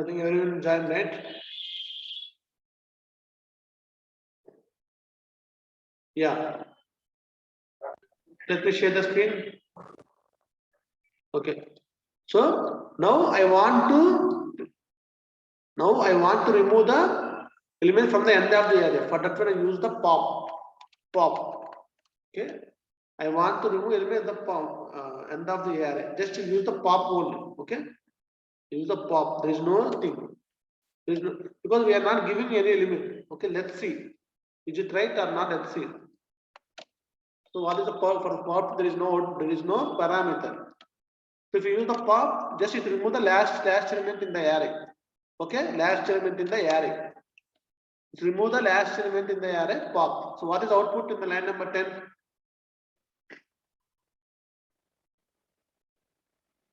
I think everyone joined, right? Yeah. Let me share the screen. Okay. So now I want to remove the element from the end of the array. For that one, I use the pop. Okay. I want to remove element at the end of the array. Just to use the pop only. Okay. Use the pop. There is no thing. There is no, because we are not giving any element. Okay. Let's see. Is it right or not? Let's see. So what is the pop? For the pop, there is no parameter. So if you use the pop, just it remove the last element in the array. Okay, last element in the array. It remove the last element in the array pop. So what is output in the line number 10?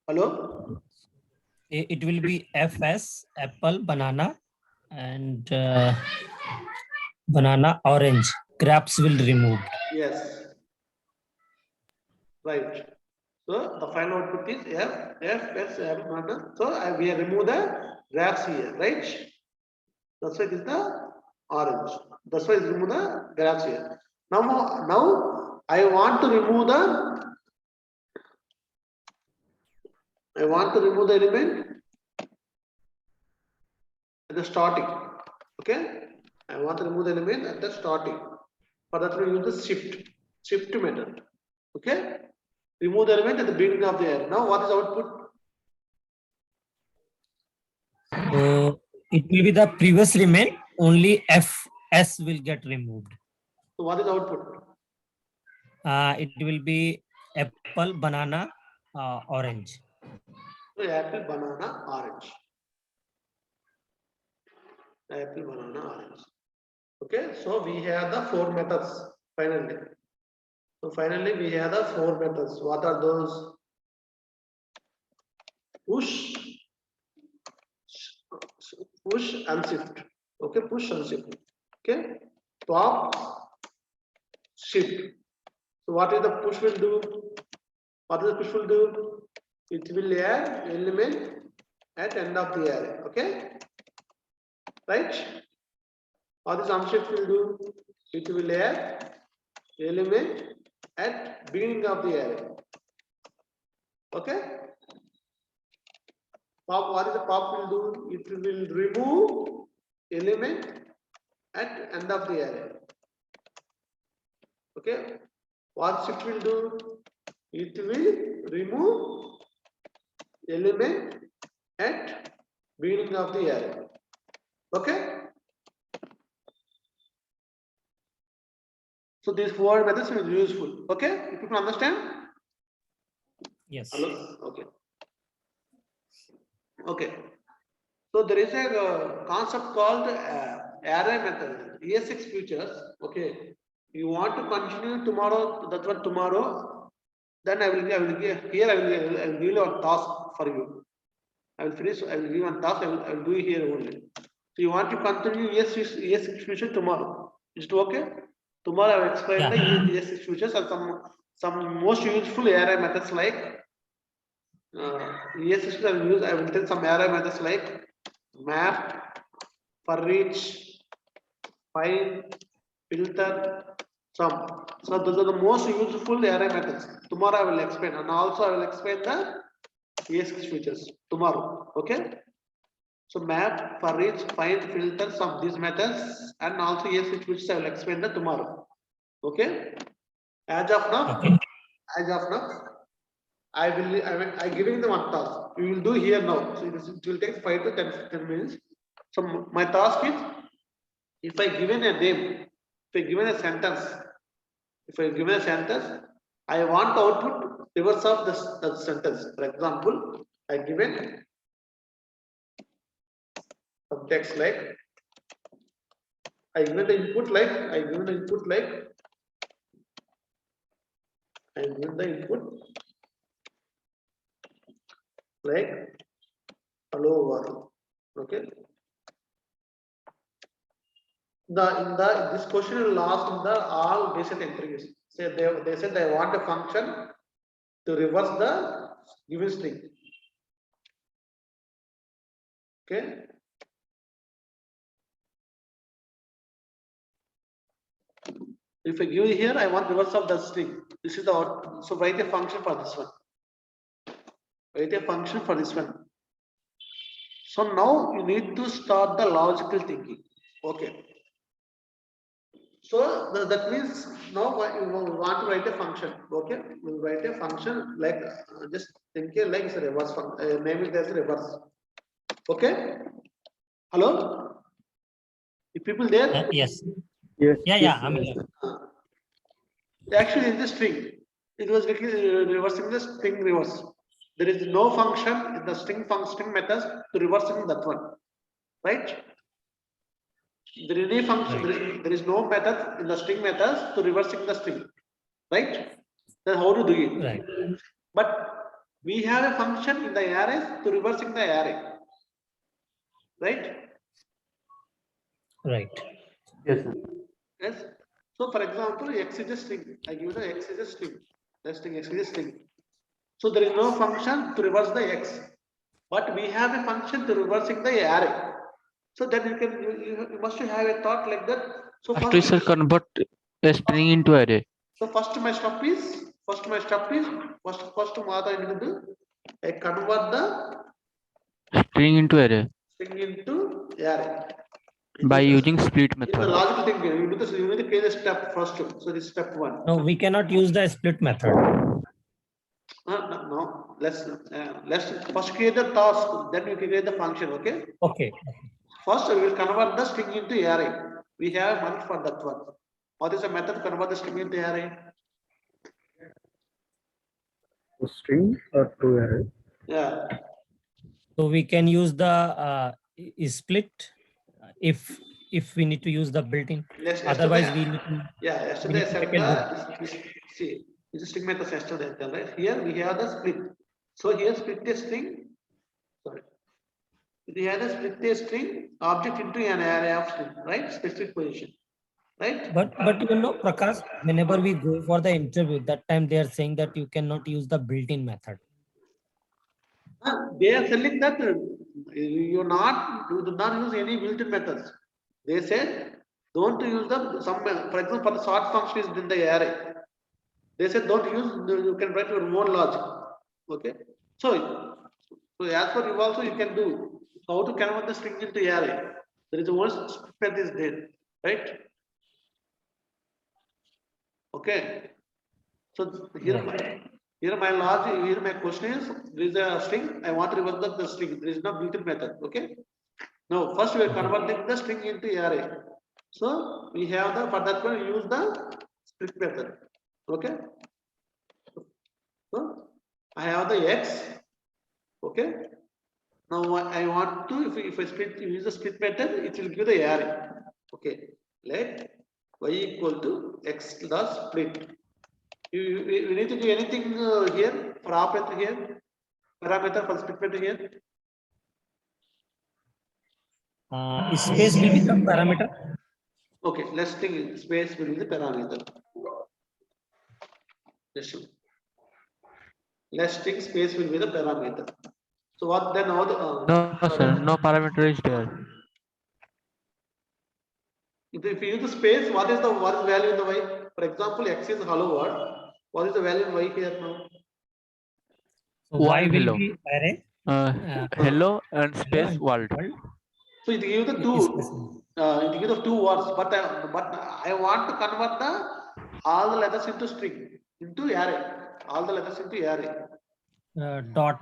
Hello? It will be FS, apple, banana, and banana, orange. Grapes will remove. Yes. Right. So the final output is F, S, banana. So we have removed the graphs here, right? That's why it is the orange. That's why it remove the graphs here. Now I want to remove the element at the starting. Okay, I want to remove the element at the starting. For that, we use the shift method. Okay, remove the element at the beginning of the array. Now, what is output? So it will be the previous remain. Only FS will get removed. So, what is output? It will be apple, banana, orange. So, apple, banana, orange. Apple, banana, orange. Okay, so we have the 4 methods finally. So finally we have the 4 methods. What are those? Push and shift. Okay, push and shift. Okay, pop, shift. So what is the push will do? What is the push will do? It will add element at end of the array. Okay, right? What is unshift will do? It will add element at beginning of the array. Okay. Pop, what is the pop will do? It will remove element at end of the array. Okay. What shift will do? It will remove element at beginning of the array. Okay. So these 4 methods will be useful. Okay. If you can understand. Yes. Hello. Okay. Okay. So there is a concept called array method, ES6 features. Okay. You want to continue tomorrow, that's what tomorrow, then I will give here, I will give you a task for you. I will finish, I will give you a task, I will do it here only. So you want to continue ES6 feature tomorrow. Is it okay? Tomorrow I will explain the ES6 features and some most useful array methods like ES6 I will tell some array methods like map, for each, find, filter, sum. So those are the most useful array methods. Tomorrow I will explain, and also I will explain the ES6 features tomorrow. Okay. So map, for each, find, filter, sum, these methods, and also ES6 features I will explain the tomorrow. Okay. As of now, I giving the one task. We will do here now. So it will take 5 to 10 minutes. So my task is, if I given a name, if I given a sentence, I want output reverse of the sentence. For example, I given some text like, I given the input like, I given the input like hello world. Okay. This question will ask in the all recent entries. Say they said they want a function to reverse the given string. Okay. If I give here, I want reverse of the string. This is the so write a function for this one. Write a function for this one. So now you need to start the logical thinking. Okay. So that means now you want to write a function. Okay, we'll write a function like just think here like it's a reverse function. Name it as reverse. Okay. Hello. The people there? Yes. Yes. Yeah, yes, I'm yes. Actually, in the string, it was reversing the string reverse. There is no function in the string methods to reversing that one, right? There is no function. Right. There is no method in the string methods to reversing the string, right? Then how to do it? Right. But we have a function in the arrays to reversing the array, right? Right. Yes, sir. Yes. So, for example, x is a string. I give the x is a string. Let's take x is a string. So there is no function to reverse the x, but we have a function to reversing the array. So then you must have a thought like that. So Actually, sir, convert a string into array. So first my step is first what I need to do? I convert the String into array string into array. by using split It's a method. logical thing. You do this. You need to create a step first. So this is step one. No, we cannot use the split method. No. Let's first create the task. Then you can create the function. Okay. Okay. First, we will convert the string into array. We have one for that one. What is the method to convert the string into array? To string or to array. Yeah. So we can use the split if we need to use the built-in. Otherwise, we need to. Yeah, yesterday I said we need the see this is string method yesterday, right? Here we have the split. So here split a string. Sorry. We have the split a string object into an array of string, right? Specific position, right? But Prakash, whenever we go for the interview, that time they are saying that you cannot use the built-in method. They are telling that you do not use any built-in methods. They said don't use some for example for the sort function is in the array. They said don't use you can write your own logic. Okay. So as for you also you can do how to convert the string into array. There is a one method is there, right? Okay. So here my logic, here my question is there is a string. I want to reverse the string. There is no built-in method. Okay. Now first we are converting the string into array. So we have the for that one use the split method. Okay. So I have the x. Okay. Now I want to if I use the split method, it will give the array. Okay. Let y equal to x the split. You need to do anything here for operator here, parameter for split method here. Space will be the parameter. Okay, let's think space will be the parameter. Let's think space will be the parameter. So what then? How the No, sir, no parameter is there. if you use the space, what is value in the y? For example, x is hello world. What is the value in y here now? So Y y will hello. be array. Hello and space world. So it gives the two. It gives the two words, but I want to convert all the letters into string into array. All the letters into array. Dot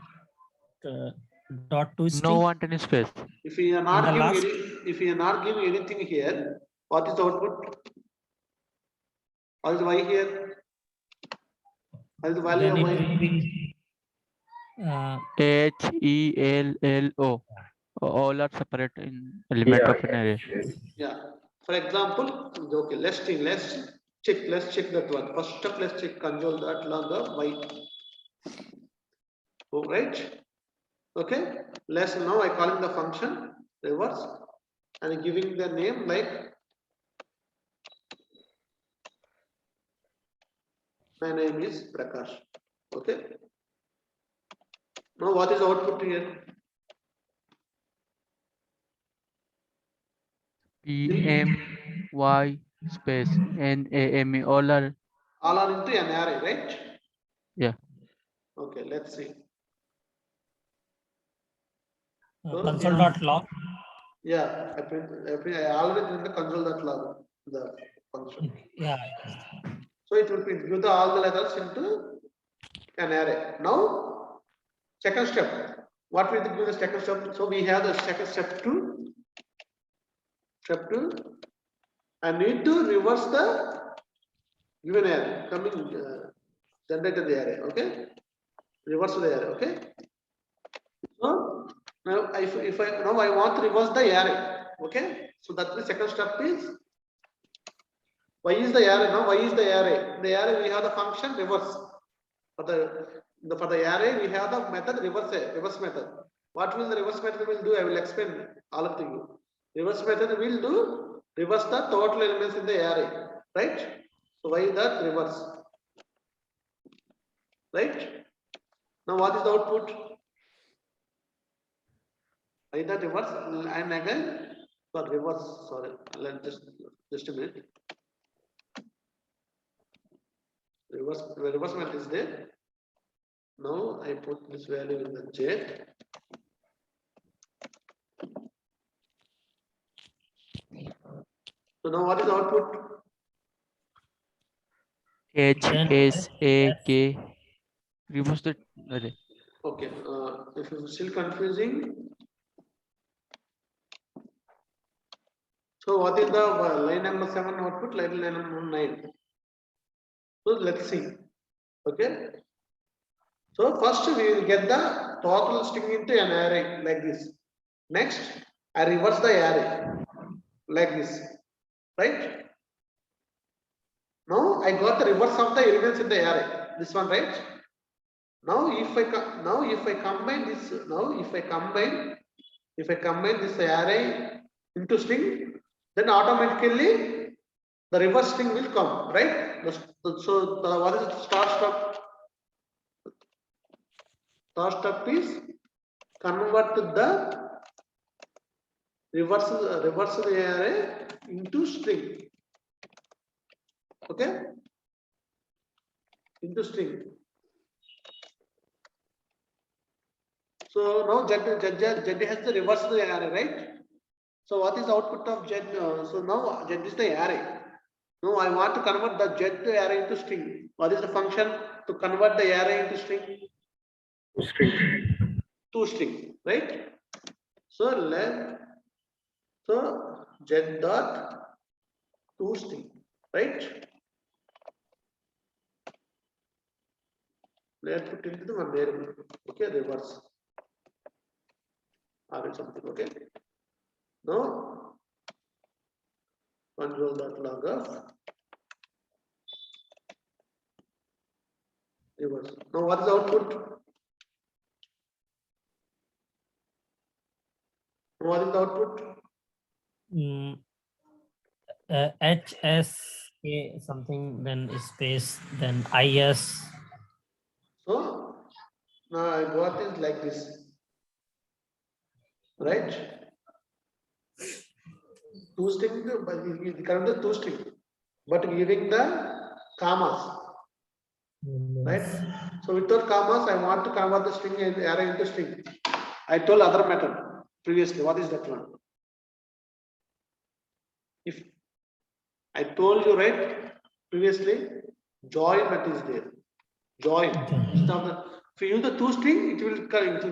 to string. No want any space. If we are not giving anything here, what is the output? What is y here? What is the value Then of it y? will be HELLO. All are separate in element of an array. Yeah. For example, okay, let's check that one. First step, let's check control that along the y. Oh, right. Okay. Let's now I calling the function reverse and giving the name like my name is Prakash. Okay. Now what is output here? PMY space NAME, all are, All are into an array, right? yeah. Okay, let's see. Console.log. Yeah, I already did the console.log, the function. Yeah. So it will be give the all the letters into an array. Now, second step. What will be the second step? So we have the second step two. Step two. I need to reverse the given array, coming generated the array. Okay, reverse the array. Okay. So now if I now I want to reverse the array. Okay. So that the second step is. Why is the array? Now, why is the array? The array we have the function reverse. For the array we have the method reverse method. What will the reverse method will do? I will explain all of you. Reverse method will do reverse the total elements in the array, right? So why is that reverse? Right? Now what is the output? Why that reverse? And again for reverse. Sorry, let just a minute. Reverse method is there. Now I put this value in the jet. So now what is the output? HSAK. Remove the array. Okay, if it's still confusing. So what is the line number 7 output? Line number 9. So let's see. Okay. So first we will get the total string into an array like this. Next, I reverse the array like this, right? Now I got the reverse of the elements in the array. This one, right? Now if I combine this, if I combine this array into string, then automatically the reverse string will come, right? So what is the start step? Start step is convert the reverse the array into string. Okay, into string. So now Z has the reverse the array, right? So what is the output of Z? So now Z is the array. Now I want to convert the Z array into string. What is the function to convert the array into string? String. To string, right? So Z dot to string, right? Let's put into the one variable. Okay, reverse. Or something. Okay. Now console.log of reverse. Now what is the output? What is the output? HSK something, then space, then IS. So now I got is like this, right? Two string, but we currently two string, but giving the commas, right? So without commas, I want to convert the string and array into string. I told other method previously. What is that one? If I told you right previously, join method is there. Join. If you use the two string, it will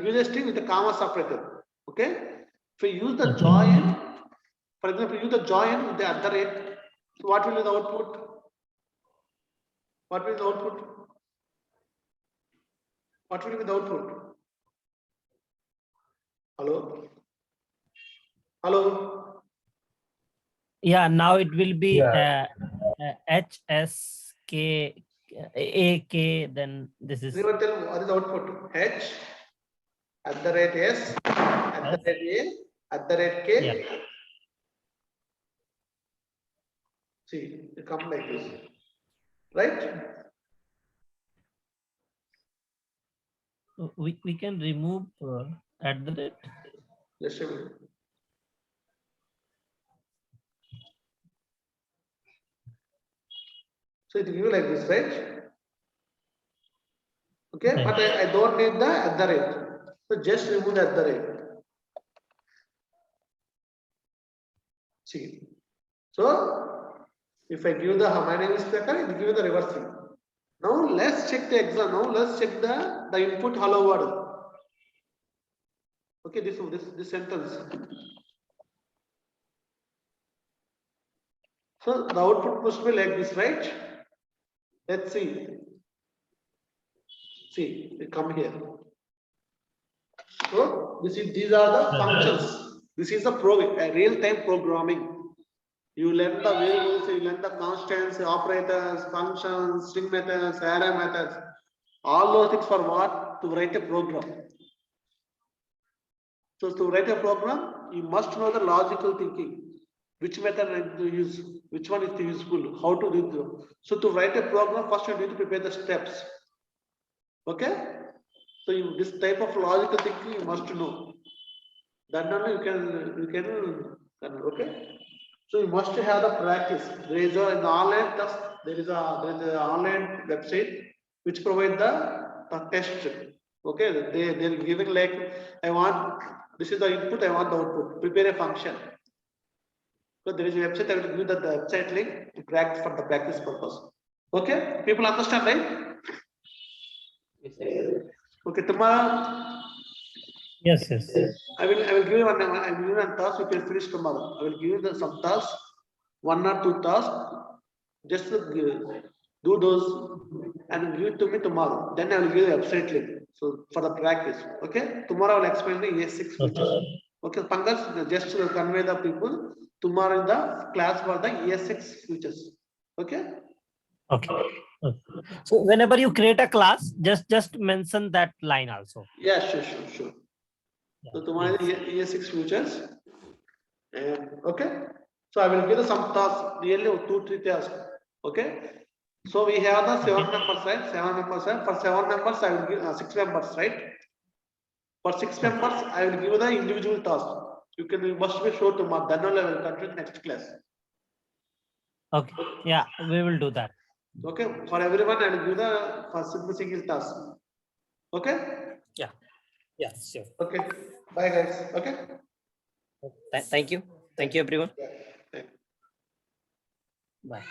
use a string with the comma separator. Okay. If you use the join, for example, use the join with the at the rate. So what will be the output? What will be the output? What will be the output? Hello? Hello? Yeah, now it will be HSK AK, then this is Anyone tell what is the output? H at the rate S at the rate A at the rate K. Yeah. See, it come like this, right? we can remove at the rate. Just a minute. So it will give you like this, right? Okay, Right. but I don't need the at the rate. So just remove the at the rate. See. So if I give the my name is Peter, it will give you the reverse thing. Now let's check the exam. Now let's check the input hello world. Okay, this sentence. So the output must be like this, right? Let's see. See, we come here. So these are the functions. This is the real-time programming. You learn the variables, you learn the constants, operators, functions, string methods, array methods. All those things for what? To write a program. So to write a program, you must know the logical thinking. Which method to use, which one is useful, how to do it. So to write a program, first you need to prepare the steps. Okay? So this type of logical thinking you must know. Then only you can okay. So you must have the practice. There is an online test. There is an online website which provide the test. Okay, they're giving like I want this is the input, I want the output. Prepare a function. So there is a website. I will give the website link to practice for the practice purpose. Okay, people understand, right? Okay, tomorrow. Yes, yes. I will give you one task. You can finish tomorrow. I will give you some tasks, 1 or 2 tasks. Just do those and give it to me tomorrow. Then I will give you a website link. So for the practice, okay. Tomorrow I will explain the ES6 features. Okay, Pankaj, just to convey the people tomorrow in the class for the ES6 features. Okay. Okay. So whenever you create a class, just mention that line also. Yeah, sure. So tomorrow ES6 features. And okay. So I will give you some tasks, really 2-3 tasks. Okay. So we have the 7 members, right? 7 members, right? For 7 members, I will give 6 members, right? For 6 members, I will give you the individual task. You must be sure tomorrow. Then only I will continue next class. Okay. Yeah, we will do that. Okay. For everyone, I will give the first single task. Okay. Yeah. Yeah, sure. Okay. Bye, guys. Okay. Thank you. Thank you, everyone. Yeah. Thank you. Bye.